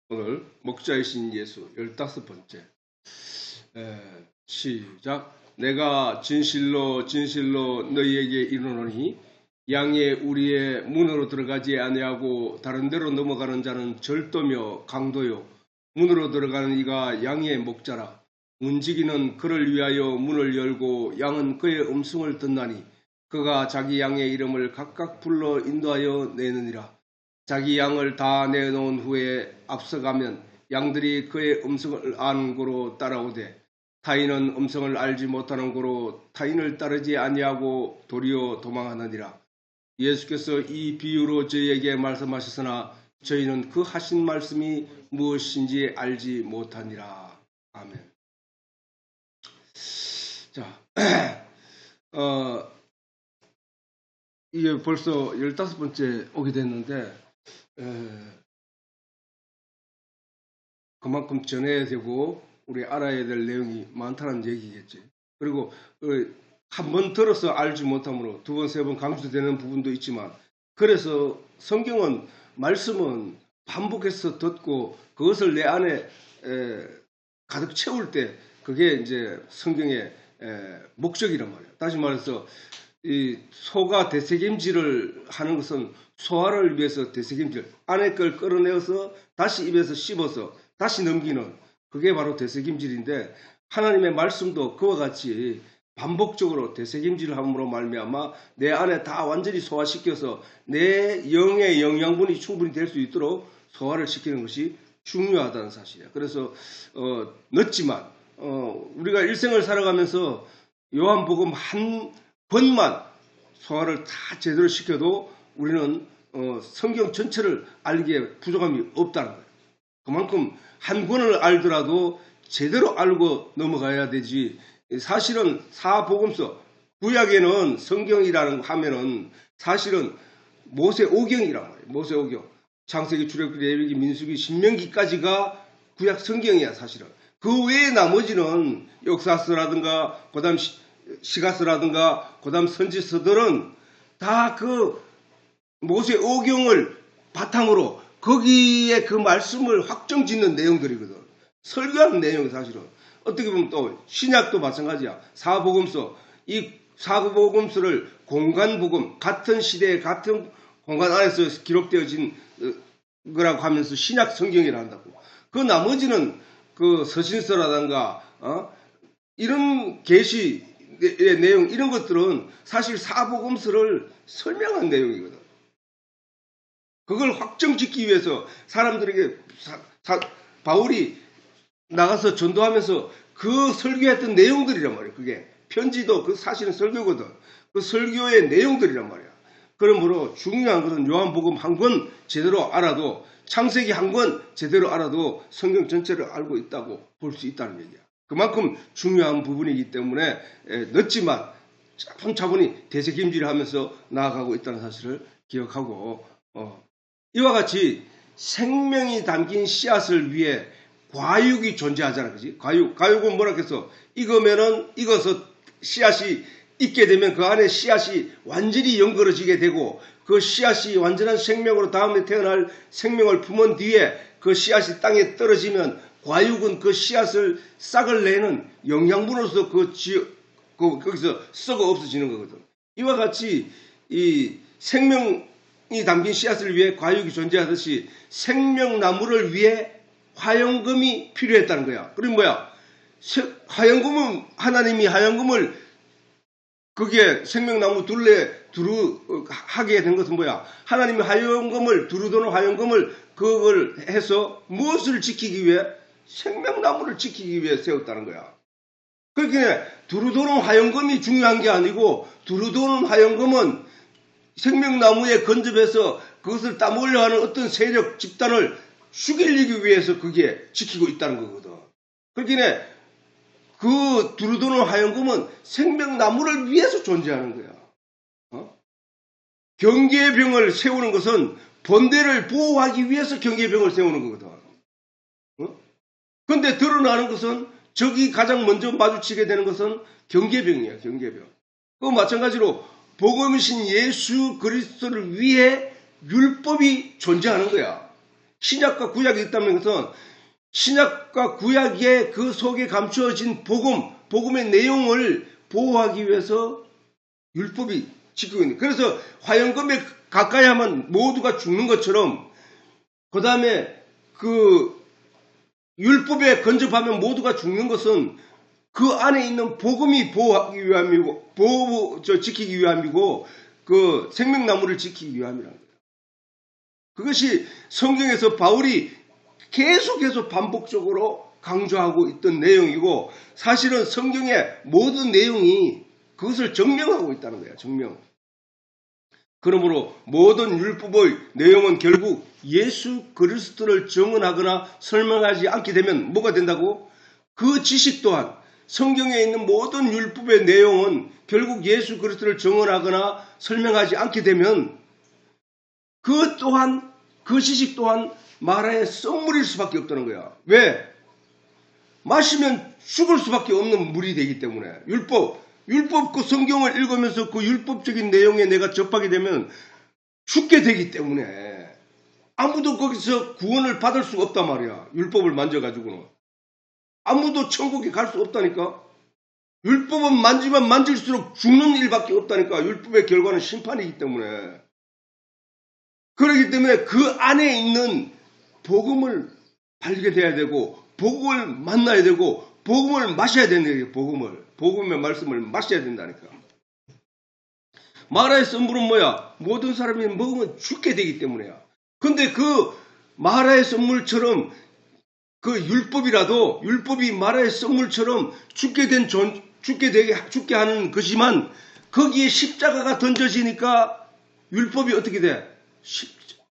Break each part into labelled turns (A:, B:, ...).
A: 오늘 목자이신 예수 15번째. 시작. 내가 진실로 진실로 너희에게 이르노니 양의 우리의 문으로 들어가지 아니하고 다른 데로 넘어가는 자는 절도며 강도요 문으로 들어가는 이가 양의 목자라. 문지기는 그를 위하여 문을 열고 양은 그의 음성을 듣나니 그가 자기 양의 이름을 각각 불러 인도하여 내느니라. 자기 양을 다 내놓은 후에 앞서가면 양들이 그의 음성을 아는 고로 따라오되 타인은 음성을 알지 못하는 고로 타인을 따르지 아니하고 도리어 도망하느니라. 예수께서 이 비유로 저희에게 말씀하셨으나 저희는 그 하신 말씀이 무엇인지 알지 못하니라. 아멘. 자, 이게 벌써 15번째 오게 됐는데 그만큼 전해야 되고 우리 알아야 될 내용이 많다는 얘기겠지. 그리고 한 번 들어서 알지 못하므로 두 번, 세 번 강조되는 부분도 있지만, 그래서 성경은 말씀은 반복해서 듣고 그것을 내 안에 가득 채울 때 그게 이제 성경의 목적이란 말이야. 다시 말해서 이 소가 되새김질을 하는 것은 소화를 위해서 되새김질, 안에 걸 끌어내어서 다시 입에서 씹어서 다시 넘기는, 그게 바로 되새김질인데, 하나님의 말씀도 그와 같이 반복적으로 되새김질을 함으로 말미암아 내 안에 다 완전히 소화시켜서 내 영의 영양분이 충분히 될 수 있도록 소화를 시키는 것이 중요하다는 사실이야. 그래서 늦지만 우리가 일생을 살아가면서 요한복음 한 번만 소화를 다 제대로 시켜도 우리는 성경 전체를 알기에 부족함이 없다는 거예요. 그만큼 한 권을 알더라도 제대로 알고 넘어가야 되지. 사실은 사복음서, 구약에는 성경이라는 거 하면은 사실은 모세오경이란 말이에요. 모세오경. 창세기, 출애굽기, 레위기, 민수기, 신명기까지가 구약 성경이야, 사실은. 그 외에 나머지는 역사서라든가 그다음 시가서라든가 그다음 선지서들은 다 그 모세오경을 바탕으로 거기에 그 말씀을 확정짓는 내용들이거든. 설교하는 내용이 사실은. 어떻게 보면 또 신약도 마찬가지야. 사복음서, 이 사복음서를 공간복음, 같은 시대에 같은 공간 안에서 기록되어진 거라고 하면서 신약 성경이라 한다고. 그 나머지는 그 서신서라든가 이런 계시의 내용, 이런 것들은 사실 사복음서를 설명한 내용이거든. 그걸 확정짓기 위해서 사람들에게 바울이 나가서 전도하면서 그 설교했던 내용들이란 말이에요. 그게 편지도 그 사실은 설교거든. 그 설교의 내용들이란 말이야. 그러므로 중요한 것은 요한복음 한 권 제대로 알아도, 창세기 한 권 제대로 알아도 성경 전체를 알고 있다고 볼 수 있다는 얘기야. 그만큼 중요한 부분이기 때문에 늦지만 차분차분히 되새김질을 하면서 나아가고 있다는 사실을 기억하고, 이와 같이 생명이 담긴 씨앗을 위해 과육이 존재하잖아, 그지? 과육은 뭐라 그래서 익어서 씨앗이 있게 되면 그 안에 씨앗이 완전히 연결어지게 되고, 그 씨앗이 완전한 생명으로 다음에 태어날 생명을 품은 뒤에 그 씨앗이 땅에 떨어지면 과육은 그 씨앗을 싹을 내는 영양분으로서 거기서 썩어 없어지는 거거든. 이와 같이 이 생명이 담긴 씨앗을 위해 과육이 존재하듯이 생명나무를 위해 화영금이 필요했다는 거야. 그럼 뭐야? 화영금은 하나님이 화영금을 거기에 생명나무 둘레 하게 된 것은 뭐야? 하나님이 화영금을, 두루도는 화영금을 그걸 해서 무엇을 지키기 위해? 생명나무를 지키기 위해 세웠다는 거야. 그러니까 두루도는 화영금이 중요한 게 아니고, 두루도는 화영금은 생명나무에 건접해서 그것을 따먹으려 하는 어떤 세력 집단을 죽이기 위해서 그게 지키고 있다는 거거든. 그러니까 그 두루도는 화영금은 생명나무를 위해서 존재하는 거야. 경계병을 세우는 것은 본대를 보호하기 위해서 경계병을 세우는 거거든. 그런데 드러나는 것은, 적이 가장 먼저 마주치게 되는 것은 경계병이야, 경계병. 그 마찬가지로 복음이신 예수 그리스도를 위해 율법이 존재하는 거야. 신약과 구약이 있다는 것은 신약과 구약의 그 속에 감추어진 복음의 내용을 보호하기 위해서 율법이 지키고 있는. 그래서 화영검에 가까이 하면 모두가 죽는 것처럼, 그 다음에 그 율법에 근접하면 모두가 죽는 것은 그 안에 있는 복음이 보호하기 위함이고, 지키기 위함이고, 그 생명나무를 지키기 위함이라는 거예요. 그것이 성경에서 바울이 계속해서 반복적으로 강조하고 있던 내용이고, 사실은 성경의 모든 내용이 그것을 증명하고 있다는 거예요. 증명. 그러므로 모든 율법의 내용은 결국 예수 그리스도를 증언하거나 설명하지 않게 되면 뭐가 된다고? 그 지식 또한, 성경에 있는 모든 율법의 내용은 결국 예수 그리스도를 증언하거나 설명하지 않게 되면 그 또한, 그 지식 또한 마라의 썩물일 수밖에 없다는 거야. 왜? 마시면 죽을 수밖에 없는 물이 되기 때문에. 율법 그 성경을 읽으면서 그 율법적인 내용에 내가 접하게 되면 죽게 되기 때문에 아무도 거기서 구원을 받을 수가 없단 말이야. 율법을 만져가지고는. 아무도 천국에 갈 수 없다니까. 율법은 만지면 만질수록 죽는 일밖에 없다니까. 율법의 결과는 심판이기 때문에. 그렇기 때문에 그 안에 있는 복음을 발견해야 되고, 복음을 만나야 되고, 복음을 마셔야 되는 거예요. 복음의 말씀을 마셔야 된다니까. 마라의 썬물은 뭐야? 모든 사람이 먹으면 죽게 되기 때문이야. 근데 그 마라의 썬물처럼 그 율법이 마라의 썬물처럼 죽게 하는 것이지만, 거기에 십자가가 던져지니까 율법이 어떻게 돼?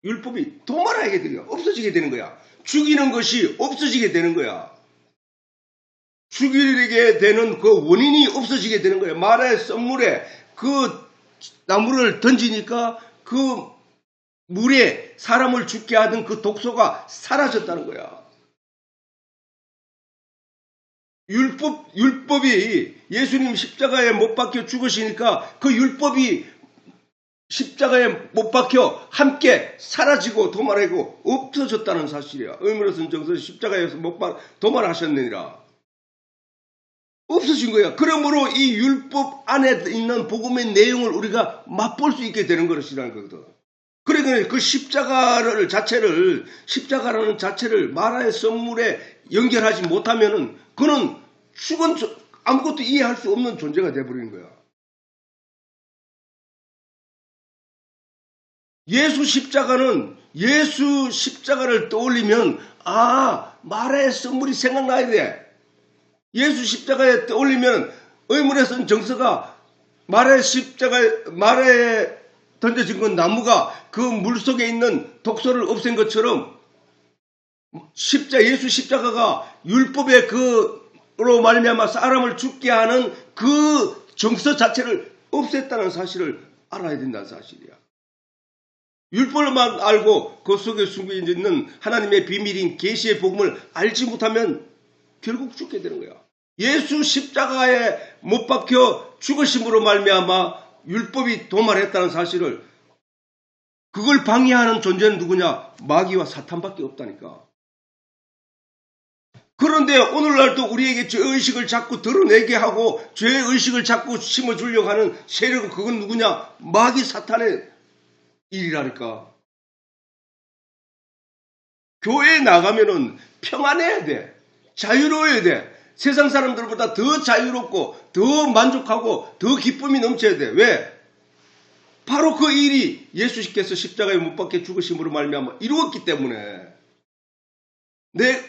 A: 율법이 도말하게 돼요. 없어지게 되는 거야. 죽이는 것이 없어지게 되는 거야. 죽이게 되는 그 원인이 없어지게 되는 거예요. 마라의 썬물에 그 나무를 던지니까 그 물에 사람을 죽게 하던 그 독소가 사라졌다는 거야. 율법이 예수님 십자가에 못 박혀 죽으시니까 그 율법이 십자가에 못 박혀 함께 사라지고 도말하고 없어졌다는 사실이야. 의무로서는 정서 십자가에서 도말하셨느니라. 없어진 거야. 그러므로 이 율법 안에 있는 복음의 내용을 우리가 맛볼 수 있게 되는 것이라는 거거든. 그러니까 그 십자가라는 자체를 마라의 썬물에 연결하지 못하면은 그는 죽은 아무것도 이해할 수 없는 존재가 되어버리는 거야. 예수 십자가를 떠올리면 마라의 썬물이 생각나야 돼. 예수 십자가에 떠올리면 의문에서는 정서가 마라에 던져진 건 나무가 그 물속에 있는 독소를 없앤 것처럼 예수 십자가가 율법의 그로 말미암아 사람을 죽게 하는 그 정서 자체를 없앴다는 사실을 알아야 된다는 사실이야. 율법만 알고 그 속에 숨겨져 있는 하나님의 비밀인 계시의 복음을 알지 못하면 결국 죽게 되는 거야. 예수 십자가에 못 박혀 죽으심으로 말미암아 율법이 도말했다는 사실을, 그걸 방해하는 존재는 누구냐? 마귀와 사탄밖에 없다니까. 그런데 오늘날도 우리에게 죄의식을 자꾸 드러내게 하고 죄의식을 자꾸 심어주려고 하는 세력은, 그건 누구냐? 마귀 사탄의 일이라니까. 교회에 나가면은 평안해야 돼. 자유로워야 돼. 세상 사람들보다 더 자유롭고 더 만족하고 더 기쁨이 넘쳐야 돼. 왜? 바로 그 일이 예수께서 십자가에 못 박혀 죽으심으로 말미암아 이루었기 때문에. 내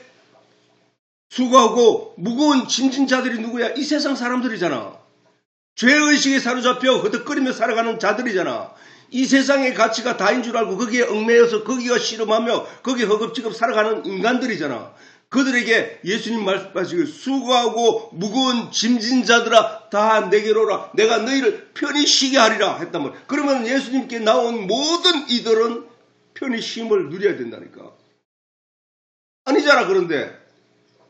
A: 수고하고 무거운 짐진 자들이 누구야? 이 세상 사람들이잖아. 죄의식에 사로잡혀 허덕거리며 살아가는 자들이잖아. 이 세상의 가치가 다인 줄 알고 거기에 얽매여서 거기가 씨름하며 거기에 허겁지겁 살아가는 인간들이잖아. 그들에게 예수님 말씀하시기를 수고하고 무거운 짐진 자들아 다 내게로 오라. 내가 너희를 편히 쉬게 하리라 했단 말이야. 그러면 예수님께 나온 모든 이들은 편히 쉼을 누려야 된다니까. 아니잖아. 그런데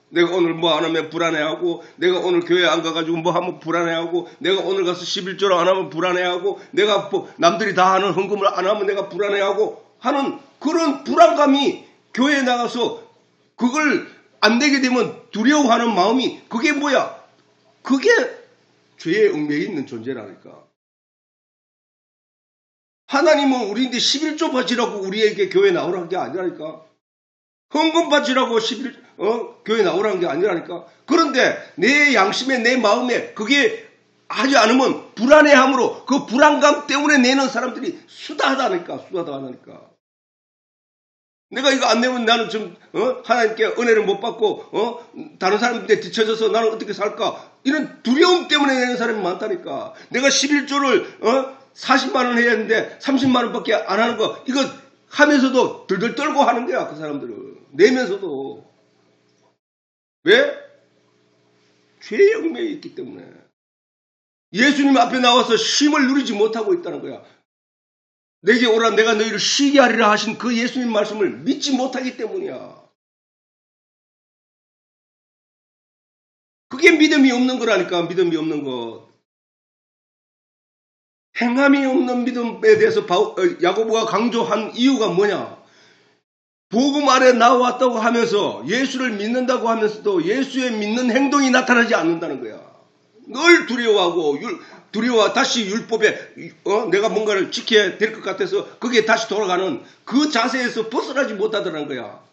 A: 내가 오늘 뭐 안 하면 불안해하고, 내가 오늘 교회 안 가가지고 뭐 하면 불안해하고, 내가 오늘 가서 11조를 안 하면 불안해하고, 내가 뭐 남들이 다 하는 헌금을 안 하면 내가 불안해하고 하는 그런 불안감이 교회에 나가서 그걸 안 되게 되면 두려워하는 마음이 그게 뭐야? 그게 죄의 얽매여 있는 존재라니까. 하나님은 우리인데 11조 바치라고 우리에게 교회 나오라는 게 아니라니까. 헌금 바치라고 교회 나오라는 게 아니라니까. 그런데 내 양심에 내 마음에 그게 하지 않으면 불안해함으로 그 불안감 때문에 내는 사람들이 수다하다니까. 내가 이거 안 내면 나는 좀 하나님께 은혜를 못 받고 다른 사람들한테 뒤처져서 나는 어떻게 살까? 이런 두려움 때문에 내는 사람이 많다니까. 내가 11조를 40만 원 해야 하는데 30만 원밖에 안 하는 거 이거 하면서도 들들 떨고 하는 거야. 그 사람들은. 내면서도. 왜? 죄의 얽매여 있기 때문에. 예수님 앞에 나와서 쉼을 누리지 못하고 있다는 거야. 내게 오라 내가 너희를 쉬게 하리라 하신 그 예수님 말씀을 믿지 못하기 때문이야. 그게 믿음이 없는 거라니까. 믿음이 없는 것. 행함이 없는 믿음에 대해서 야고보가 강조한 이유가 뭐냐? 복음 아래 나왔다고 하면서 예수를 믿는다고 하면서도 예수의 믿는 행동이 나타나지 않는다는 거야. 늘 두려워하고 다시 율법에 내가 뭔가를 지켜야 될 것 같아서 거기에 다시 돌아가는 그 자세에서 벗어나지 못하더라는 거야.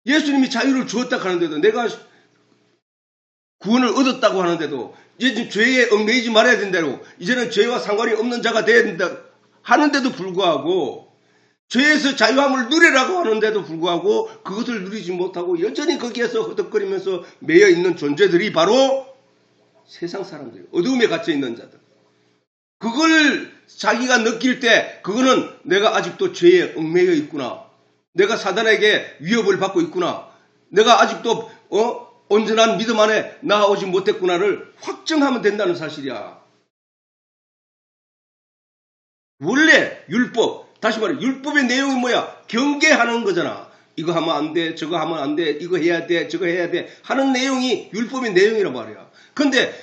A: 예수님이 자유를 주었다 하는데도 내가 구원을 얻었다고 하는데도 이제 죄에 얽매이지 말아야 된다고 이제는 죄와 상관이 없는 자가 돼야 된다 하는데도 불구하고 죄에서 자유함을 누리라고 하는데도 불구하고 그것을 누리지 못하고 여전히 거기에서 허덕거리면서 매여 있는 존재들이 바로 세상 사람들, 어두움에 갇혀 있는 자들. 그걸 자기가 느낄 때 그거는 내가 아직도 죄에 얽매여 있구나. 내가 사단에게 위협을 받고 있구나. 내가 아직도 온전한 믿음 안에 나아오지 못했구나를 확정하면 된다는 사실이야. 원래 율법, 다시 말해 율법의 내용이 뭐야? 경계하는 거잖아. 이거 하면 안 돼, 저거 하면 안 돼, 이거 해야 돼, 저거 해야 돼 하는 내용이 율법의 내용이란 말이야. 그런데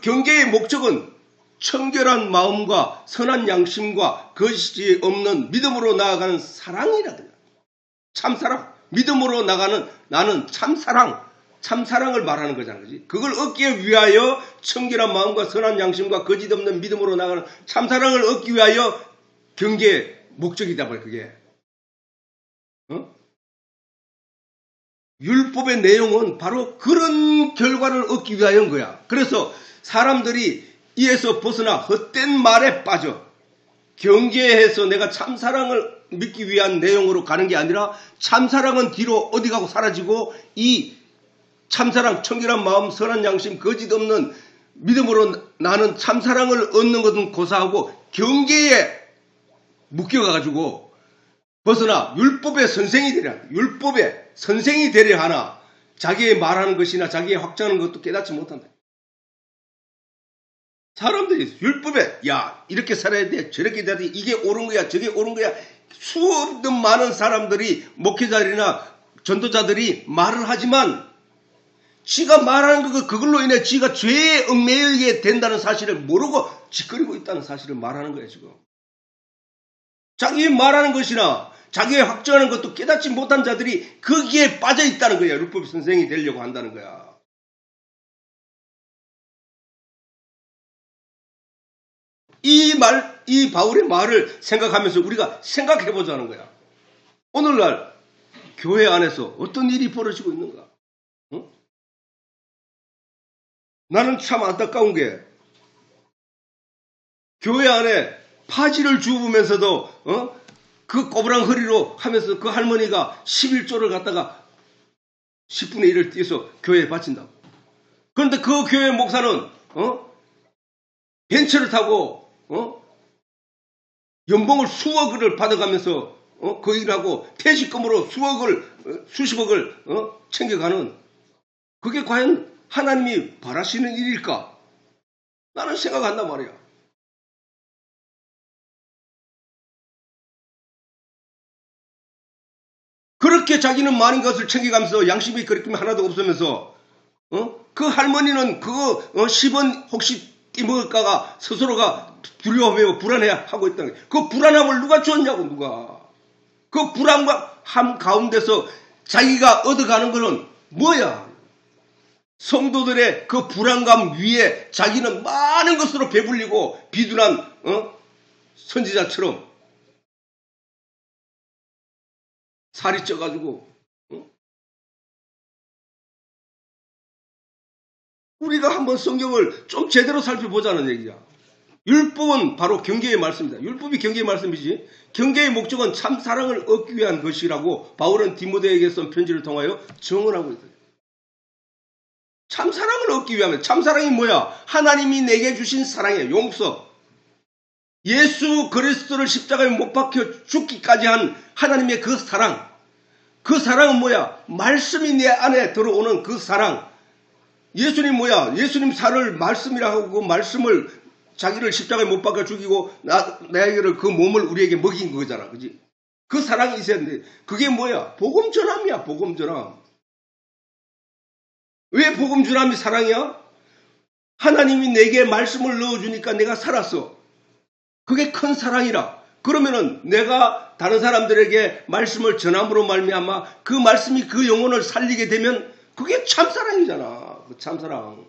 A: 경계의 목적은 청결한 마음과 선한 양심과 거짓이 없는 믿음으로 나아가는 사랑이라든가. 참사랑. 믿음으로 나가는 나는 참사랑을 말하는 거잖아. 그지? 그걸 얻기 위하여 청결한 마음과 선한 양심과 거짓 없는 믿음으로 나가는 참사랑을 얻기 위하여 경계의 목적이다 말 그게. 율법의 내용은 바로 그런 결과를 얻기 위하여인 거야. 그래서 사람들이 이에서 벗어나 헛된 말에 빠져 경계해서 내가 참사랑을 믿기 위한 내용으로 가는 게 아니라 참사랑은 뒤로 어디 가고 사라지고 이 참사랑, 청결한 마음, 선한 양심, 거짓 없는 믿음으로 나는 참사랑을 얻는 것은 고사하고 경계에 묶여가지고 벗어나 율법의 선생이 되려 율법의 선생이 되려 하나 자기의 말하는 것이나 자기의 확정하는 것도 깨닫지 못한다. 사람들이 율법에 야 이렇게 살아야 돼 저렇게 돼야 돼 이게 옳은 거야 저게 옳은 거야 수없는 많은 사람들이 목회자들이나 전도자들이 말을 하지만 지가 말하는 그걸로 인해 지가 죄에 얽매이게 된다는 사실을 모르고 짓거리고 있다는 사실을 말하는 거야 지금. 자기 말하는 것이나 자기의 확정하는 것도 깨닫지 못한 자들이 거기에 빠져 있다는 거야. 율법 선생이 되려고 한다는 거야. 이 바울의 말을 생각하면서 우리가 생각해보자는 거야. 오늘날 교회 안에서 어떤 일이 벌어지고 있는가? 나는 참 안타까운 게 교회 안에 파지를 주우면서도 그 꼬부랑 허리로 하면서 그 할머니가 11조를 갖다가 10분의 1을 띄어서 교회에 바친다고. 그런데 그 교회 목사는 벤츠를 타고 연봉을 수억을 받아가면서 그 일하고 퇴직금으로 수십억을 챙겨가는 그게 과연 하나님이 바라시는 일일까? 나는 생각한단 말이야. 그렇게 자기는 많은 것을 챙겨가면서 양심이 그렇게 하나도 없으면서 그 할머니는 그거 10원 혹시 띠먹을까가 스스로가 두려워하며 불안해하고 있다는 거예요. 그 불안함을 누가 줬냐고 누가. 그 불안과 함 가운데서 자기가 얻어가는 것은 뭐야? 성도들의 그 불안감 위에 자기는 많은 것으로 배불리고 비둔한 선지자처럼 살이 쪄가지고 우리가 한번 성경을 좀 제대로 살펴보자는 얘기야. 율법은 바로 경계의 말씀입니다. 율법이 경계의 말씀이지. 경계의 목적은 참 사랑을 얻기 위한 것이라고 바울은 디모데에게 쓴 편지를 통하여 증언하고 있어요. 참 사랑을 얻기 위하면 참 사랑이 뭐야? 하나님이 내게 주신 사랑이에요. 용서. 예수 그리스도를 십자가에 못 박혀 죽기까지 한 하나님의 그 사랑. 그 사랑은 뭐야? 말씀이 내 안에 들어오는 그 사랑. 예수님 뭐야? 예수님 살을 말씀이라 하고 그 말씀을 자기를 십자가에 못 박아 죽이고 나에게를 그 몸을 우리에게 먹인 거잖아. 그지? 그 사랑이 있어야 되는데 그게 뭐야? 복음 전함이야. 복음 전함. 왜 복음 전함이 사랑이야? 하나님이 내게 말씀을 넣어주니까 내가 살았어. 그게 큰 사랑이라. 그러면은 내가 다른 사람들에게 말씀을 전함으로 말미암아 그 말씀이 그 영혼을 살리게 되면 그게 참사랑이잖아. 그 참사랑.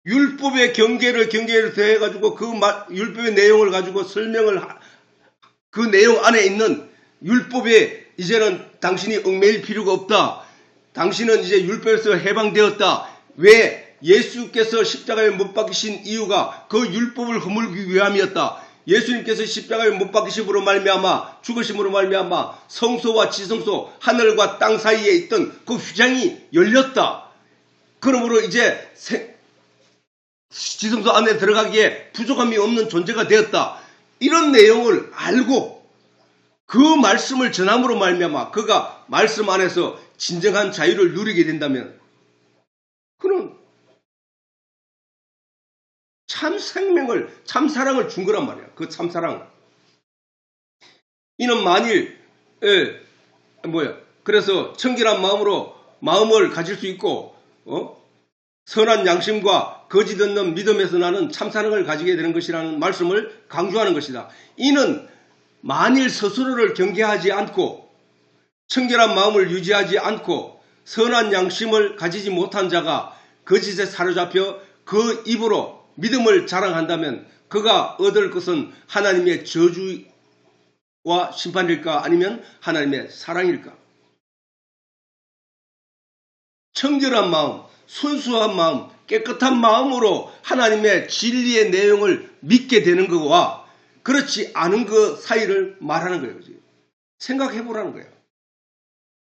A: 율법의 경계를 더해가지고 그 율법의 내용을 가지고 설명을 그 내용 안에 있는 율법에 이제는 당신이 얽매일 필요가 없다. 당신은 이제 율법에서 해방되었다. 왜? 예수께서 십자가에 못 박히신 이유가 그 율법을 허물기 위함이었다. 예수님께서 십자가에 못 박히심으로 말미암아 죽으심으로 말미암아 성소와 지성소 하늘과 땅 사이에 있던 그 휘장이 열렸다. 그러므로 이제 지성소 안에 들어가기에 부족함이 없는 존재가 되었다. 이런 내용을 알고 그 말씀을 전함으로 말미암아 그가 말씀 안에서 진정한 자유를 누리게 된다면 그는 참 생명을, 참 사랑을 준 거란 말이야. 그 참 사랑. 이는 만일 그래서 청결한 마음을 가질 수 있고 선한 양심과 거짓 없는 믿음에서 나는 참사랑을 가지게 되는 것이라는 말씀을 강조하는 것이다. 이는 만일 스스로를 경계하지 않고 청결한 마음을 유지하지 않고 선한 양심을 가지지 못한 자가 거짓에 사로잡혀 그 입으로 믿음을 자랑한다면 그가 얻을 것은 하나님의 저주와 심판일까 아니면 하나님의 사랑일까? 청결한 마음, 순수한 마음, 깨끗한 마음으로 하나님의 진리의 내용을 믿게 되는 것과 그렇지 않은 그 사이를 말하는 거예요. 생각해 보라는 거예요.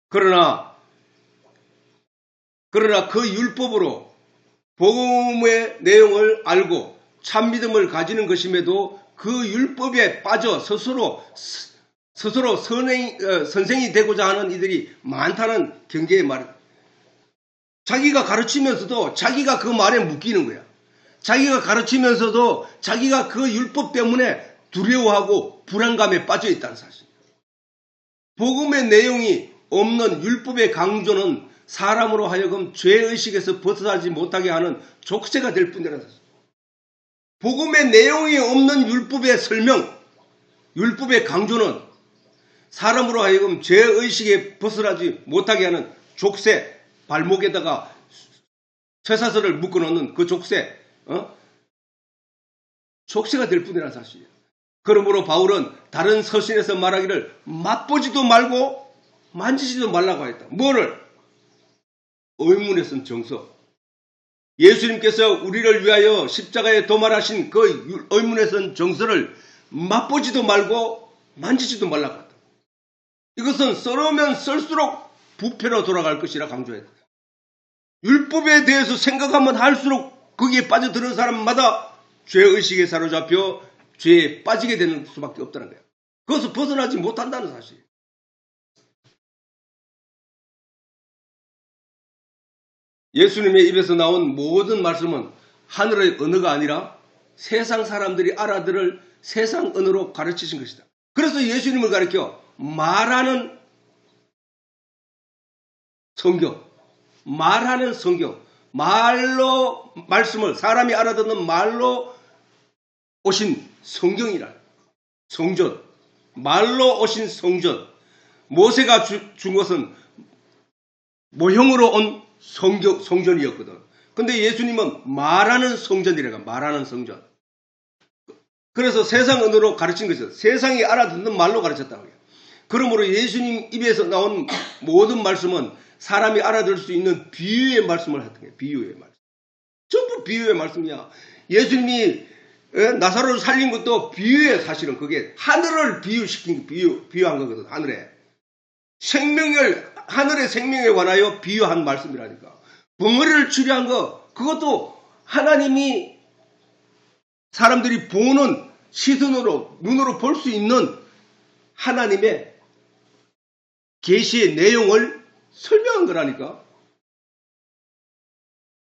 A: 그러나 그 율법으로 복음의 내용을 알고 참 믿음을 가지는 것임에도 그 율법에 빠져 스스로 선생이 되고자 하는 이들이 많다는 경계의 말입니다. 자기가 가르치면서도 자기가 그 말에 묶이는 거야. 자기가 가르치면서도 자기가 그 율법 때문에 두려워하고 불안감에 빠져 있다는 사실. 복음의 내용이 없는 율법의 강조는 사람으로 하여금 죄의식에서 벗어나지 못하게 하는 족쇄가 될 뿐이라는 사실. 복음의 내용이 없는 율법의 설명, 율법의 강조는 사람으로 하여금 죄의식에 벗어나지 못하게 하는 족쇄, 발목에다가 쇠사슬을 묶어놓는 그 족쇄, 족쇄가 될 뿐이라는 사실이에요. 그러므로 바울은 다른 서신에서 말하기를 맛보지도 말고 만지지도 말라고 했다. 뭐를? 의문에 쓴 정서. 예수님께서 우리를 위하여 십자가에 도말하신 그 의문에 쓴 정서를 맛보지도 말고 만지지도 말라고 했다. 이것은 썰으면 썰수록 부패로 돌아갈 것이라 강조했다. 율법에 대해서 생각하면 할수록 거기에 빠져드는 사람마다 죄의식에 사로잡혀 죄에 빠지게 되는 수밖에 없다는 거예요. 그것을 벗어나지 못한다는 사실. 예수님의 입에서 나온 모든 말씀은 하늘의 언어가 아니라 세상 사람들이 알아들을 세상 언어로 가르치신 것이다. 그래서 예수님을 가리켜 말하는 성경, 말로 말씀을 사람이 알아듣는 말로 오신 성경이라. 성전, 말로 오신 성전, 모세가 준 것은 모형으로 온 성전이었거든. 근데 예수님은 말하는 성전이라고, 말하는 성전. 그래서 세상 언어로 가르친 것이죠. 세상이 알아듣는 말로 가르쳤다고 해요. 그러므로 예수님 입에서 나온 모든 말씀은 사람이 알아들을 수 있는 비유의 말씀을 했던 거예요. 비유의 말씀. 전부 비유의 말씀이야. 예수님이 나사로를 살린 것도 비유의, 사실은 그게 하늘을 비유한 거거든. 하늘에. 하늘의 생명에 관하여 비유한 말씀이라니까. 벙어리를 추리한 거, 그것도 하나님이 사람들이 보는 시선으로, 눈으로 볼 수 있는 하나님의 계시의 내용을 설명한 거라니까.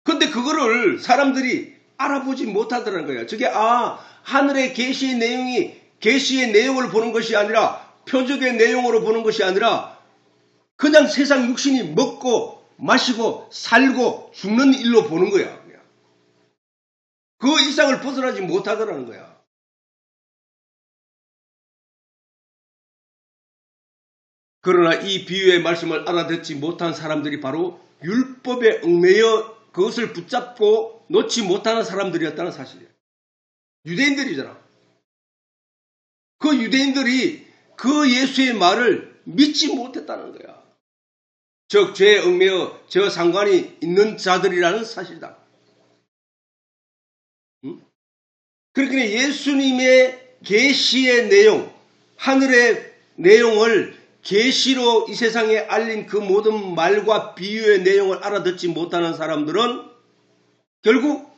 A: 근데 그거를 사람들이 알아보지 못하더라는 거야. 저게 하늘의 계시의 내용이 계시의 내용을 보는 것이 아니라, 표적의 내용으로 보는 것이 아니라 그냥 세상 육신이 먹고 마시고 살고 죽는 일로 보는 거야. 그냥. 그 이상을 벗어나지 못하더라는 거야. 그러나 이 비유의 말씀을 알아듣지 못한 사람들이 바로 율법에 얽매여 그것을 붙잡고 놓지 못하는 사람들이었다는 사실이에요. 유대인들이잖아. 그 유대인들이 그 예수의 말을 믿지 못했다는 거야. 즉 죄에 얽매여 저 상관이 있는 자들이라는 사실이다. 그러니까 예수님의 계시의 내용, 하늘의 내용을 계시로 이 세상에 알린 그 모든 말과 비유의 내용을 알아듣지 못하는 사람들은 결국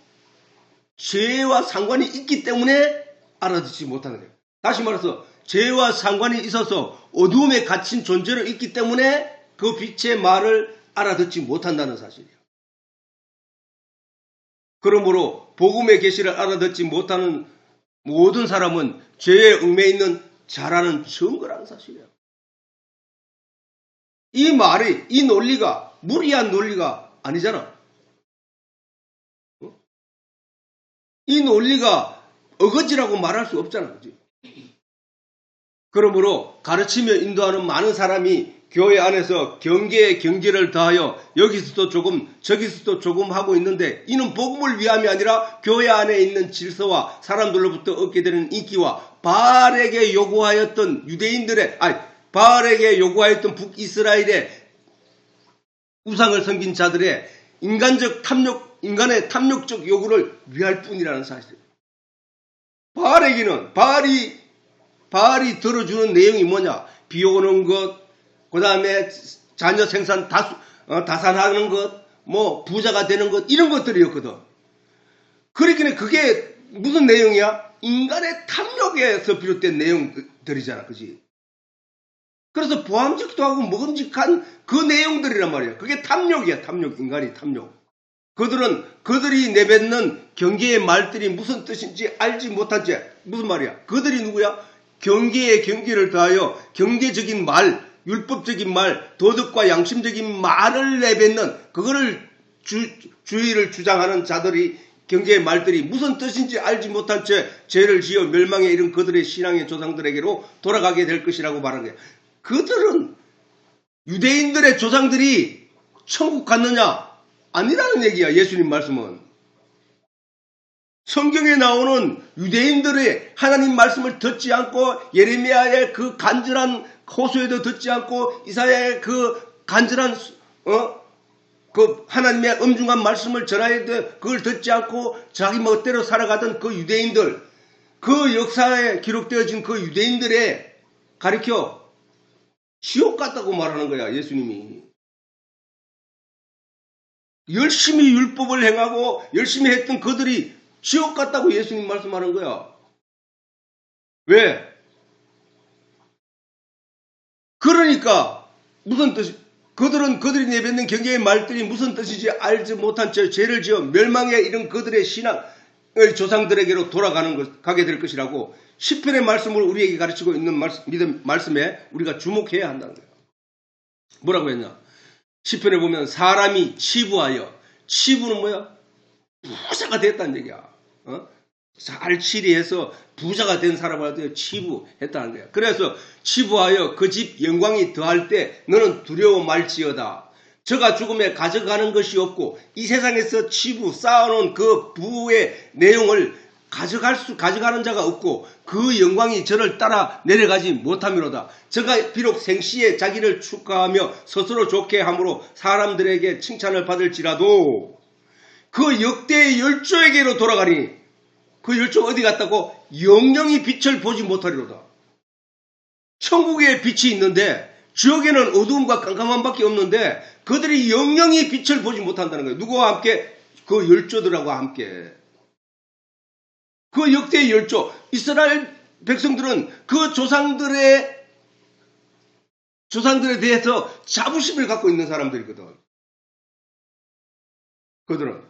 A: 죄와 상관이 있기 때문에 알아듣지 못하는 거예요. 다시 말해서 죄와 상관이 있어서 어두움에 갇힌 존재로 있기 때문에 그 빛의 말을 알아듣지 못한다는 사실이에요. 그러므로 복음의 계시를 알아듣지 못하는 모든 사람은 죄에 얽매여 있는 자라는 증거라는 사실이에요. 이 말이, 이 논리가 무리한 논리가 아니잖아. 이 논리가 어거지라고 말할 수 없잖아. 그치? 그러므로 가르치며 인도하는 많은 사람이 교회 안에서 경계에 경계를 더하여 여기서도 조금 저기서도 조금 하고 있는데, 이는 복음을 위함이 아니라 교회 안에 있는 질서와 사람들로부터 얻게 되는 인기와 바알에게 요구하였던 바알에게 요구하였던 북이스라엘의 우상을 섬긴 자들의 인간의 탐욕적 요구를 위할 뿐이라는 사실. 바알에게는 바알이 들어주는 내용이 뭐냐? 비 오는 것, 그 다음에 자녀 생산 다산하는 것, 부자가 되는 것, 이런 것들이었거든. 그러니까 그게 무슨 내용이야? 인간의 탐욕에서 비롯된 내용들이잖아. 그지? 그래서 보암직도 하고 먹음직한 그 내용들이란 말이야. 그게 탐욕이야. 탐욕. 인간이 탐욕. 그들이 내뱉는 경계의 말들이 무슨 뜻인지 알지 못한 채, 무슨 말이야? 그들이 누구야? 경계에 경계를 더하여 경계적인 말, 율법적인 말, 도덕과 양심적인 말을 내뱉는, 그거를 주의를 주장하는 자들이, 경계의 말들이 무슨 뜻인지 알지 못한 채 죄를 지어 멸망에 이른 그들의 신앙의 조상들에게로 돌아가게 될 것이라고 말한 거야. 그들은, 유대인들의 조상들이 천국 갔느냐? 아니라는 얘기야. 예수님 말씀은. 성경에 나오는 유대인들의 하나님 말씀을 듣지 않고, 예레미야의 그 간절한 호소에도 듣지 않고, 이사야의 그 간절한 그 하나님의 엄중한 말씀을 전하여도 그걸 듣지 않고 자기 멋대로 살아가던 그 유대인들, 그 역사에 기록되어진 그 유대인들의 가르쳐 지옥 같다고 말하는 거야. 예수님이. 열심히 율법을 행하고 열심히 했던 그들이 지옥 같다고 예수님 말씀하는 거야. 왜? 그러니까 무슨 뜻이, 그들이 내뱉는 경계의 말들이 무슨 뜻인지 알지 못한 채 죄를 지어 멸망에 이른 그들의 신앙의 조상들에게로 가게 될 것이라고 시편의 말씀을 우리에게 가르치고 있는 말씀에 우리가 주목해야 한다는 거예요. 뭐라고 했냐? 시편에 보면 사람이 치부하여, 치부는 뭐야? 부자가 됐다는 얘기야. 잘 치리해서 부자가 된 사람한테 치부했다는 거야. 그래서 치부하여 그 집 영광이 더할 때 너는 두려워 말지어다. 저가 죽음에 가져가는 것이 없고 이 세상에서 치부 쌓아놓은 그 부의 내용을 가져가는 자가 없고 그 영광이 저를 따라 내려가지 못함이로다. 저가 비록 생시에 자기를 축하하며 스스로 좋게 함으로 사람들에게 칭찬을 받을지라도 그 역대의 열조에게로 돌아가니 그 열조 어디 갔다고? 영영이 빛을 보지 못하리로다. 천국에 빛이 있는데 지옥에는 어두움과 깜깜함밖에 없는데 그들이 영영이 빛을 보지 못한다는 거예요. 누구와 함께? 그 열조들하고 함께. 그 역대의 열조, 이스라엘 백성들은 그 조상들에 대해서 자부심을 갖고 있는 사람들이거든. 그들은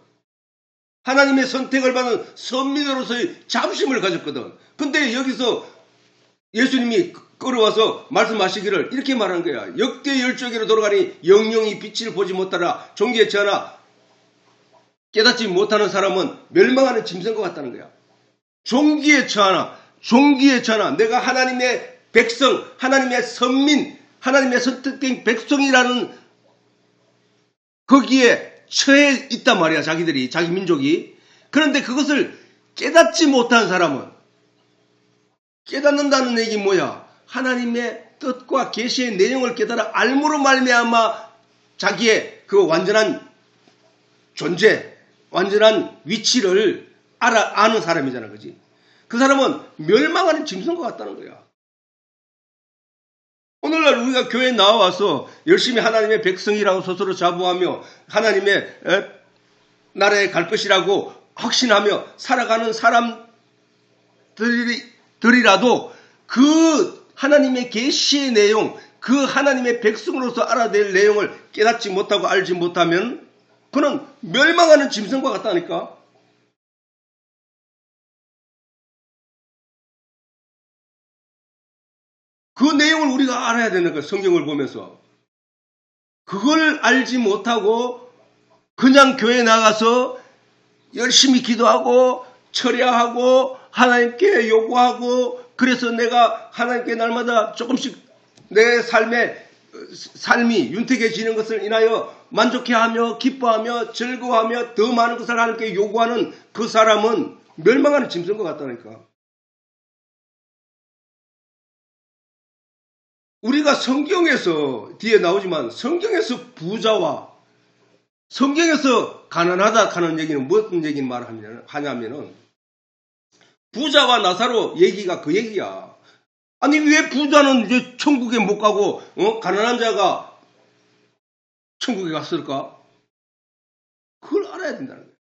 A: 하나님의 선택을 받은 선민으로서의 자부심을 가졌거든. 근데 여기서 예수님이 끌어와서 말씀하시기를 이렇게 말한 거야. 역대 열조에게로 돌아가니 영영이 빛을 보지 못하라. 종기에 처하나 깨닫지 못하는 사람은 멸망하는 짐승과 같다는 거야. 종기에 처하나 내가 하나님의 백성, 하나님의 선민, 하나님의 선택된 백성이라는 거기에 처해 있단 말이야. 자기들이, 자기 민족이. 그런데 그것을 깨닫지 못한 사람은, 깨닫는다는 얘기 뭐야? 하나님의 뜻과 계시의 내용을 깨달아 알므로 말미암아 자기의 그 완전한 존재, 완전한 위치를 아는 사람이잖아. 그지? 그 사람은 멸망하는 짐승과 같다는 거야. 오늘날 우리가 교회에 나와서 열심히 하나님의 백성이라고 스스로 자부하며 하나님의 나라에 갈 것이라고 확신하며 살아가는 사람들이라도 그 하나님의 계시의 내용, 그 하나님의 백성으로서 알아야 될 내용을 깨닫지 못하고 알지 못하면 그는 멸망하는 짐승과 같다니까. 그 내용을 우리가 알아야 되는 거야. 성경을 보면서. 그걸 알지 못하고 그냥 교회 나가서 열심히 기도하고 철야하고 하나님께 요구하고 그래서 내가 하나님께 날마다 조금씩 내 삶이 윤택해지는 것을 인하여 만족해하며 기뻐하며 즐거워하며 더 많은 것을 하나님께 요구하는 그 사람은 멸망하는 짐승과 같다니까. 우리가 성경에서 뒤에 나오지만 성경에서 부자와 성경에서 가난하다 하는 얘기는 무슨 얘기를 말하냐면은 부자와 나사로 얘기가 그 얘기야. 아니 왜 부자는 이제 천국에 못 가고 가난한 자가 천국에 갔을까? 그걸 알아야 된다는 거야.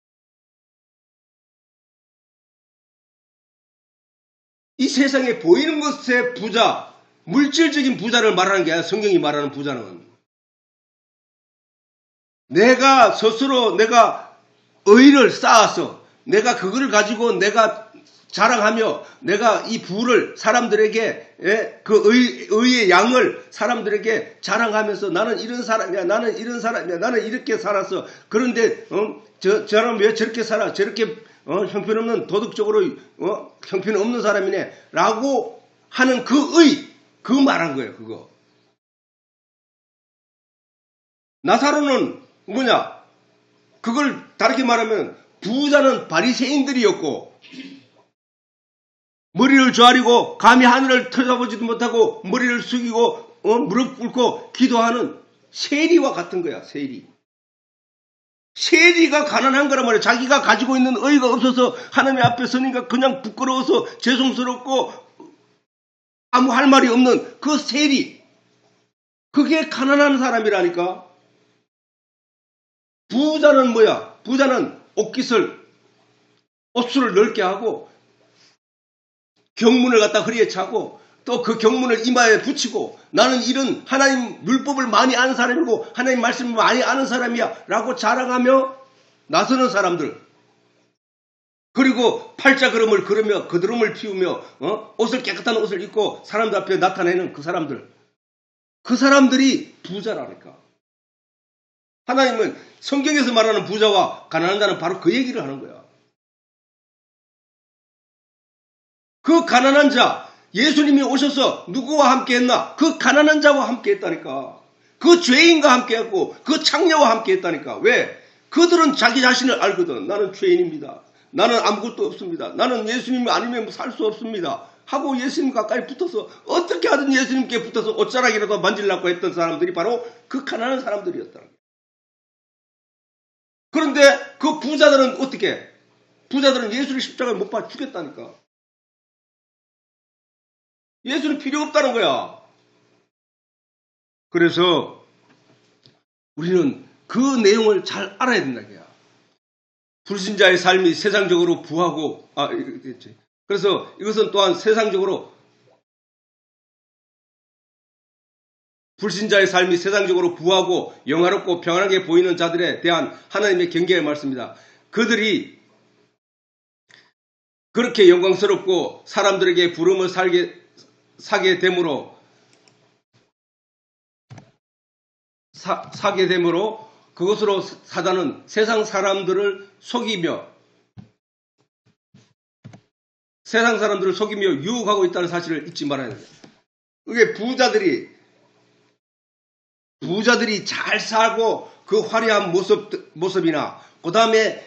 A: 이 세상에 보이는 것의 부자, 물질적인 부자를 말하는 게 아니라 성경이 말하는 부자는 내가 스스로 내가 의를 쌓아서 내가 그거를 가지고 내가 자랑하며 내가 이 부를 사람들에게 그 의의 양을 사람들에게 자랑하면서 나는 이런 사람이야, 나는 이런 사람이야, 나는 이렇게 살았어. 그런데 저 사람 왜 저렇게 살아? 저렇게 형편없는 도덕적으로 형편없는 사람이네 라고 하는 그 의, 그 말한 거예요. 그거. 나사로는 뭐냐? 그걸 다르게 말하면 부자는 바리새인들이었고 머리를 조아리고 감히 하늘을 쳐다보지도 못하고 머리를 숙이고 무릎 꿇고 기도하는 세리와 같은 거야. 세리가 가난한 거란 말이야. 자기가 가지고 있는 의가 없어서 하나님 앞에 서니까 그냥 부끄러워서 죄송스럽고 아무 할 말이 없는 그 세리. 그게 가난한 사람이라니까. 부자는 뭐야? 부자는 옷수를 넓게 하고 경문을 갖다 허리에 차고 또 그 경문을 이마에 붙이고 나는 이런 하나님 물법을 많이 아는 사람이고 하나님 말씀을 많이 아는 사람이야 라고 자랑하며 나서는 사람들. 그리고 팔자걸음을 걸으며 그드름을 피우며 옷을 깨끗한 옷을 입고 사람들 앞에 나타내는 그 사람들. 그 사람들이 부자라니까. 하나님은 성경에서 말하는 부자와 가난한 자는 바로 그 얘기를 하는 거야. 그 가난한 자, 예수님이 오셔서 누구와 함께 했나? 그 가난한 자와 함께 했다니까. 그 죄인과 함께 했고 그 창녀와 함께 했다니까. 왜? 그들은 자기 자신을 알거든. 나는 죄인입니다. 나는 아무것도 없습니다. 나는 예수님 아니면 살 수 없습니다. 하고 예수님 가까이 붙어서 어떻게 하든 예수님께 붙어서 옷자락이라도 만지려고 했던 사람들이 바로 그 가난한 사람들이었다는 거예요. 그런데 그 부자들은 어떻게? 부자들은 예수를 십자가에 못 박아 죽였다니까. 예수는 필요 없다는 거야. 그래서 우리는 그 내용을 잘 알아야 된다는 거야. 불신자의 삶이 세상적으로 부하고, 그래서 이것은 또한 세상적으로, 불신자의 삶이 세상적으로 부하고 영화롭고 평안하게 보이는 자들에 대한 하나님의 경계의 말씀입니다. 그들이 그렇게 영광스럽고 사람들에게 부름을 사게 되므로 그것으로 사단은 세상 사람들을 속이며 유혹하고 있다는 사실을 잊지 말아야 돼요. 그게 부자들이 잘 살고 그 화려한 모습이나 그 다음에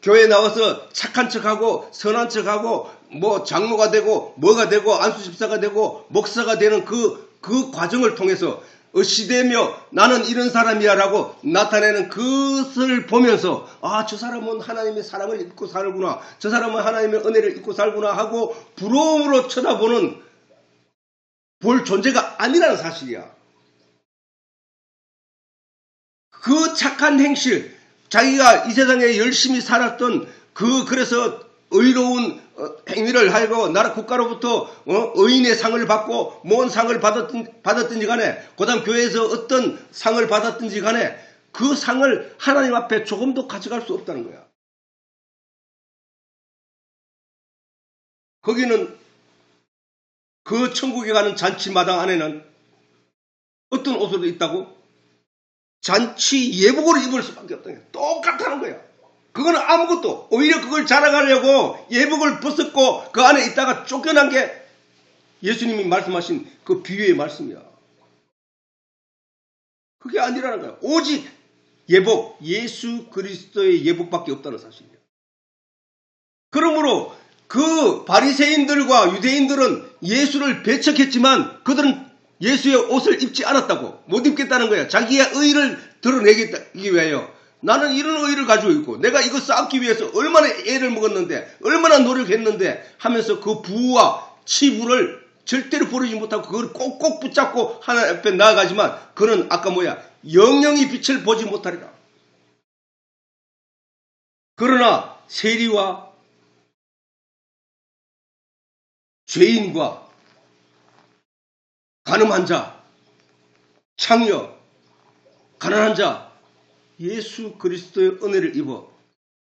A: 교회 나와서 착한 척하고 선한 척하고 뭐 장로가 되고 뭐가 되고 안수집사가 되고 목사가 되는 그 과정을 통해서 어시되며 나는 이런 사람이야 라고 나타내는 그것을 보면서 저 사람은 하나님의 사랑을 입고 살구나, 저 사람은 하나님의 은혜를 입고 살구나 하고 부러움으로 쳐다보는 볼 존재가 아니라는 사실이야. 그 착한 행실, 자기가 이 세상에 열심히 살았던 그래서 의로운 행위를 하고 나라 국가로부터 의인의 상을 받고 뭔 상을 받았든지 간에 그 다음 교회에서 어떤 상을 받았든지 간에 그 상을 하나님 앞에 조금도 가져갈 수 없다는 거야. 거기는 그 천국에 가는 잔치마당 안에는 어떤 옷으로 있다고? 잔치 예복을 입을 수밖에 없다는 거야. 똑같다는 거야. 그거는 아무것도, 오히려 그걸 자랑하려고 예복을 벗었고 그 안에 있다가 쫓겨난 게 예수님이 말씀하신 그 비유의 말씀이야. 그게 아니라는 거야. 오직 예복, 예수 그리스도의 예복밖에 없다는 사실이야. 그러므로 그 바리새인들과 유대인들은 예수를 배척했지만 그들은 예수의 옷을 입지 않았다고. 못 입겠다는 거야. 자기의 의의를 드러내기 위하여. 나는 이런 의의를 가지고 있고 내가 이거 쌓기 위해서 얼마나 애를 먹었는데 얼마나 노력했는데 하면서 그 부와 치부를 절대로 버리지 못하고 그걸 꼭꼭 붙잡고 하나님 앞에 나아가지만 그는 아까 영영이 빛을 보지 못하리라. 그러나 세리와 죄인과 간음한 자, 창녀, 가난한 자, 예수 그리스도의 은혜를 입어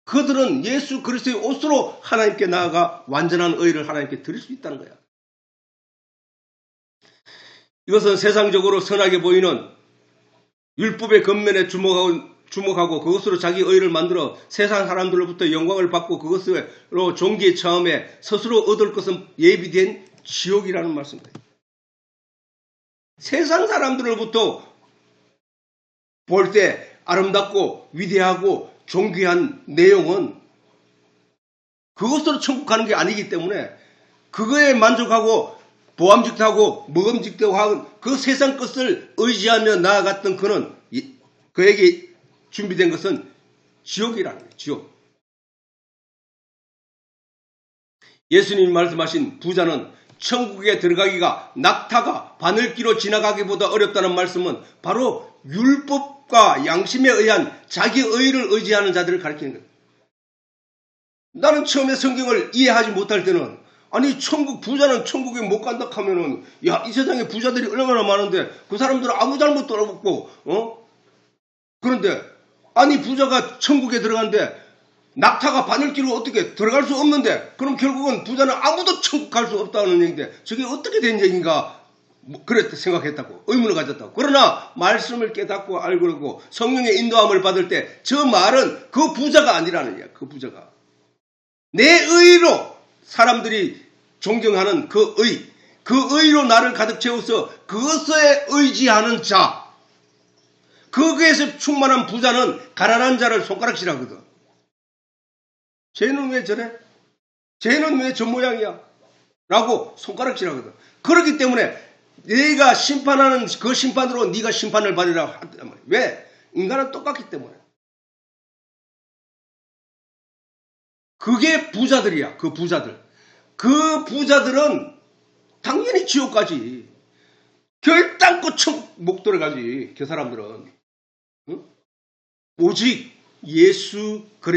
A: 그들은 예수 그리스도의 옷으로 하나님께 나아가 완전한 의를 하나님께 드릴 수 있다는 거야. 이것은 세상적으로 선하게 보이는 율법의 겉면에 주목하고 그것으로 자기 의를 만들어 세상 사람들로부터 영광을 받고 그것으로 종기에 처음에 스스로 얻을 것은 예비된 지옥이라는 말씀입니다. 세상 사람들로부터 볼 때 아름답고 위대하고 존귀한 내용은 그것으로 천국 가는 게 아니기 때문에 그거에 만족하고 보암직하고 먹음직하고 하는 그 세상 것을 의지하며 나아갔던 그에게 준비된 것은 지옥이라는 거예요. 지옥. 예수님이 말씀하신 부자는 천국에 들어가기가 낙타가 바늘기로 지나가기보다 어렵다는 말씀은 바로 율법과 양심에 의한 자기 의를 의지하는 자들을 가리키는 거예요. 나는 처음에 성경을 이해하지 못할 때는 아니 부자는 천국에 못 간다 하면은 이 세상에 부자들이 얼마나 많은데 그 사람들은 아무 잘못도 없고 그런데 아니 부자가 천국에 들어간데 낙타가 바늘기로 어떻게 들어갈 수 없는데 그럼 결국은 부자는 아무도 천국 갈 수 없다는 얘기인데 저게 어떻게 된 얘기인가 그랬다 생각했다고 의문을 가졌다고. 그러나 말씀을 깨닫고 알고 성령의 인도함을 받을 때 저 말은 그 부자가 아니라는 얘기야. 그 부자가 내 의로 사람들이 존경하는 그 의로 나를 가득 채워서 그것에 의지하는 자, 거기에서 충만한 부자는 가난한 자를 손가락질하거든. 쟤는 왜 저래? 쟤는 왜 저 모양이야? 라고 손가락질하거든. 그렇기 때문에 네가 심판하는 그 심판으로 네가 심판을 받으라 한단 말이야. 왜? 인간은 똑같기 때문에. 그게 부자들이야. 그 부자들. 그 부자들은 당연히 지옥 가지. 결단코 천국 못 들어가지. 그 사람들은. 응? 오직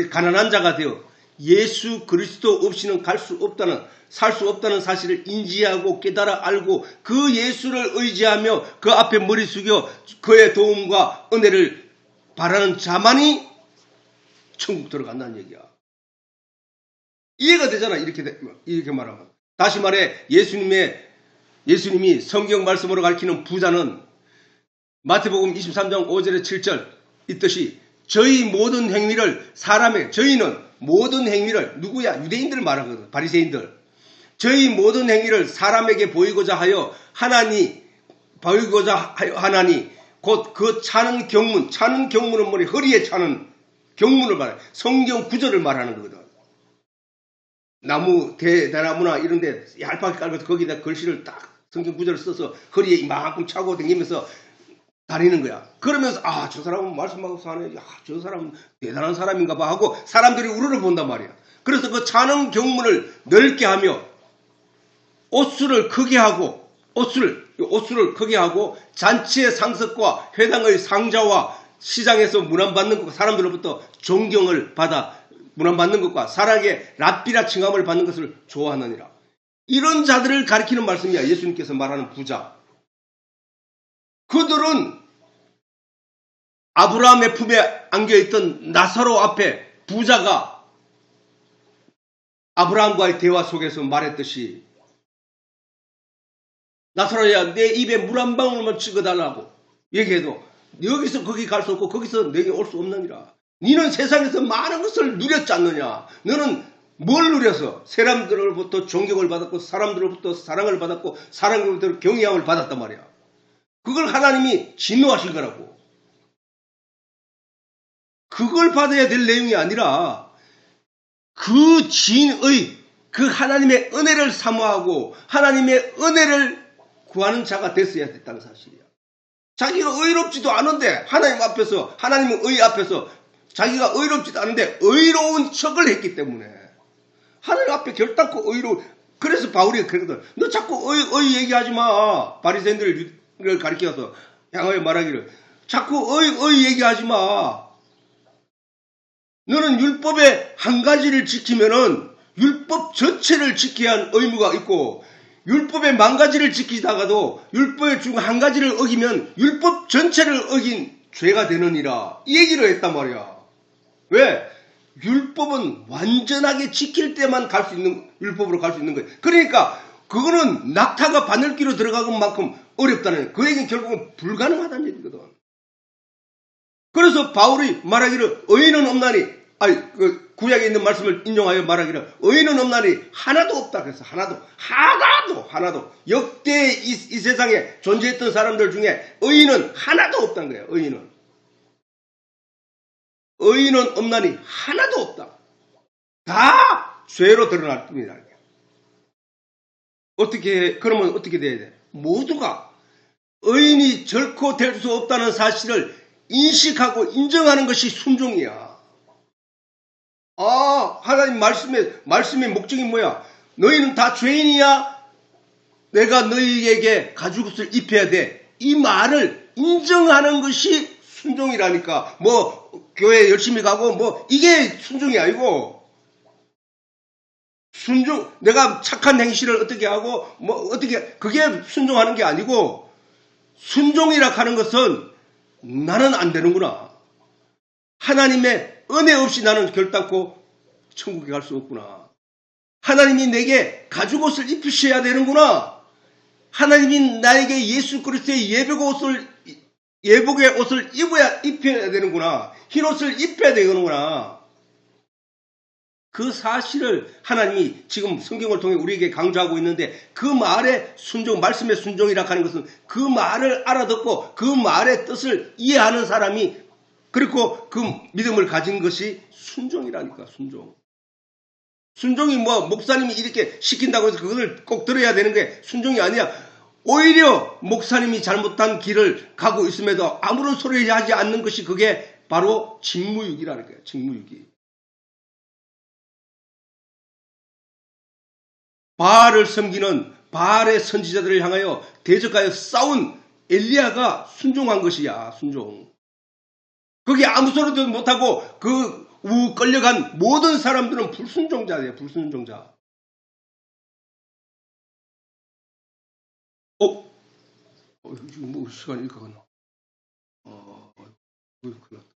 A: 가난한 자가 되어 예수 그리스도 없이는 갈 수 없다는, 살 수 없다는 사실을 인지하고 깨달아 알고 그 예수를 의지하며 그 앞에 머리 숙여 그의 도움과 은혜를 바라는 자만이 천국 들어간다는 얘기야. 이해가 되잖아. 이렇게 말하면. 다시 말해 예수님이 성경 말씀으로 가르치는 부자는 마태복음 23장 5절에 7절 있듯이 저희 모든 행위를 저희는 모든 행위를 누구야? 유대인들 말하거든. 바리새인들. 저희 모든 행위를 사람에게 보이고자 하나니 곧 그 차는 경문은 뭐니? 허리에 차는 경문을 말해. 성경 구절을 말하는 거거든. 대나무나 이런데 얄팍하게 깔아서 거기다 글씨를 딱 성경 구절을 써서 허리에 이만큼 차고 다니면서 다니는 거야. 그러면서 저 사람은 말씀하고 사네. 저 사람은 대단한 사람인가 봐 하고 사람들이 우러러 본단 말이야. 그래서 그 차는 경문을 넓게 하며 옷수를 크게 하고 잔치의 상석과 회당의 상자와 시장에서 문안받는 것과 사람들로부터 존경을 받아 문안받는 것과 사랑의 랍비라 칭함을 받는 것을 좋아하느니라. 이런 자들을 가리키는 말씀이야. 예수님께서 말하는 부자. 그들은 아브라함의 품에 안겨있던 나사로 앞에 부자가 아브라함과의 대화 속에서 말했듯이 나사로야 내 입에 물 한 방울만 찍어달라고 얘기해도 여기서 거기 갈 수 없고 거기서 내게 올 수 없느니라. 너는 세상에서 많은 것을 누렸지 않느냐. 너는 뭘 누려서? 사람들로부터 존경을 받았고 사람들로부터 사랑을 받았고 사람들로부터 경외함을 받았단 말이야. 그걸 하나님이 진노하신 거라고. 그걸 받아야 될 내용이 아니라 그 하나님의 은혜를 사모하고 하나님의 은혜를 구하는 자가 됐어야 됐다는 사실이야. 자기가 의롭지도 않은데 하나님의 의 앞에서 자기가 의롭지도 않은데 의로운 척을 했기 때문에 하나님 앞에 결단코 그래서 바울이 그러거든. 너 자꾸 의 얘기하지 마. 바리새인들을 가리켜서 향하여 말하기를 자꾸 의 얘기하지 마. 너는 율법의 한 가지를 지키면은 율법 전체를 지켜야 할 의무가 있고 율법의 만 가지를 지키다가도 율법의 중 한 가지를 어기면 율법 전체를 어긴 죄가 되느니라. 이 얘기를 했단 말이야. 왜? 율법은 완전하게 지킬 때만 율법으로 갈 수 있는 거예요. 그러니까 그거는 낙타가 바늘귀로 들어가는 만큼 어렵다는 거예요. 그 얘기는 결국은 불가능하다는 얘기거든. 그래서 바울이 말하기를 의인은 없나니 구약에 있는 말씀을 인용하여 말하기를 의인은 없나니 하나도 없다. 그래서 하나도 역대 이 세상에 존재했던 사람들 중에 의인은 하나도 없다는 거예요. 의인은 없나니 하나도 없다. 다 죄로 드러날 뿐이다. 그러면 어떻게 돼야 돼? 모두가 의인이 결코 될 수 없다는 사실을 인식하고 인정하는 것이 순종이야. 하나님 말씀의 목적이 뭐야? 너희는 다 죄인이야? 내가 너희에게 가죽옷을 입혀야 돼. 이 말을 인정하는 것이 순종이라니까. 교회 열심히 가고 이게 순종이 아니고 내가 착한 행실을 어떻게 하고 그게 순종하는 게 아니고 순종이라 하는 것은 나는 안 되는구나. 하나님의 은혜 없이 나는 결단코 천국에 갈 수 없구나. 하나님이 내게 가죽옷을 입히셔야 되는구나. 하나님이 나에게 예수 그리스도의 예복의 옷을 입혀야 되는구나. 흰 옷을 입혀야 되는구나. 그 사실을 하나님이 지금 성경을 통해 우리에게 강조하고 있는데 그 말에 순종, 말씀의 순종이라 하는 것은 그 말을 알아듣고 그 말의 뜻을 이해하는 사람이 그리고 그 믿음을 가진 것이 순종이라니까, 순종. 순종이 뭐 목사님이 이렇게 시킨다고 해서 그것을 꼭 들어야 되는 게 순종이 아니야. 오히려 목사님이 잘못한 길을 가고 있음에도 아무런 소리 하지 않는 것이 그게 바로 직무유기라는 거예요. 직무유기. 바알을 섬기는 바알의 선지자들을 향하여 대적하여 싸운 엘리야가 순종한 것이야. 순종. 거기 아무 소리도 못하고 그 끌려간 모든 사람들은 불순종자예요. 불순종자. 지금 뭐 시간이 일가가 나. 큰일 났다.